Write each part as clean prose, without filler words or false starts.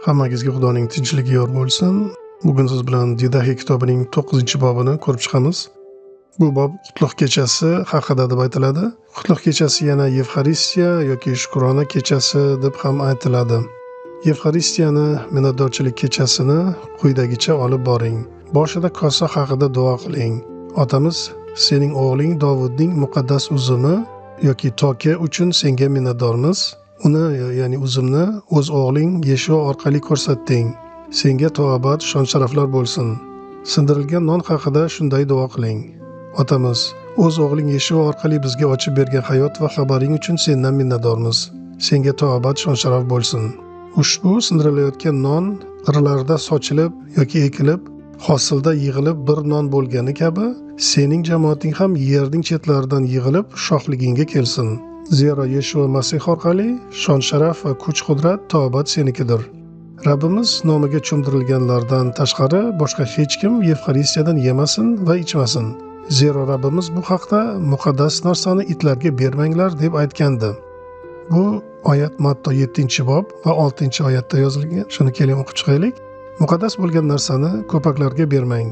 Hammangizga Xudoning tinchligi yor bo'lsin. Bugun siz bilan Didahi kitobining 9-bobini ko'rib chiqamiz. Bu bob qutlug' kechasi haqida deb aytiladi. Qutlug' kechasi yana Evxaristiya yoki Shukrona kechasi deb ham aytiladi. Evxaristiyani minnatdorchilik kechasini quyidagicha olib boring. Boshida kosa haqida duo qiling. Otamiz, sening o'g'ling Dovudning muqaddas uzumi yoki toki uchun senga minnatdormiz. Uni, ya'ni uzumni o'z o'g'ling Yeshua orqali ko'rsatding. Senga to'abat, shon-sharaflar bo'lsin. Sindirilgan non haqida shunday duo qiling. Otamiz, o'z o'g'ling Yeshua orqali bizga ochib bergan hayot va xabaring uchun sendan minnatdormiz. Senga to'abat, shon-sharaf bo'lsin. Ushbu sindirilayotgan non qirlarda sochilib yoki ekilib, hosilda yig'ilib bir non bo'lgani kabi, sening jamoating ham yerning chetlaridan yig'ilib shohligingga kelsin. Zero Yeshua Masih orqali shon-sharaf va kuch-qudrat to'abat senikidir. Rabbimiz nomiga cho'mdirilganlardan tashqari boshqa hech kim Evxaristiyadan yemasin va ichmasin. Zero Rabbimiz bu haqda muqaddas narsani itlarga bermanglar deb aytgandi. Bu oyat Matto 7-bob va 6-oyatda yozilgan. Shuni keling o'qib chiqaylik. Muqaddas bo'lgan narsani ko'paklarga bermang.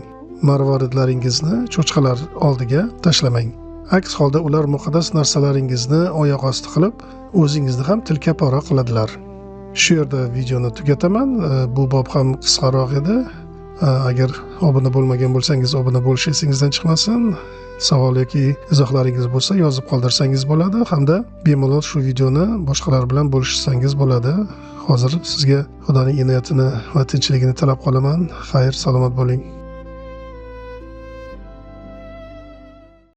Marvaridlaringizni cho'chqalar oldiga tashlamang. Aks holda ular muqaddas narsalaringizni oyoq osti qilib, o'zingizni ham tilkapora qiladilar. Shu yerda videoni tugataman. Bu bob ham qisqaroq edi. Agar obuna bo'lmagan bo'lsangiz, obuna bo'lish esingizdan chiqmasin. Savol yoki izohlaringiz bo'lsa yozib qoldirsangiz bo'ladi, hamda bemalol shu videoni boshqalar bilan bo'lishsangiz bo'ladi. Hozir sizga Xudoning inoyatini va tinchligini tilab qolaman. Xayr, salomat bo'ling.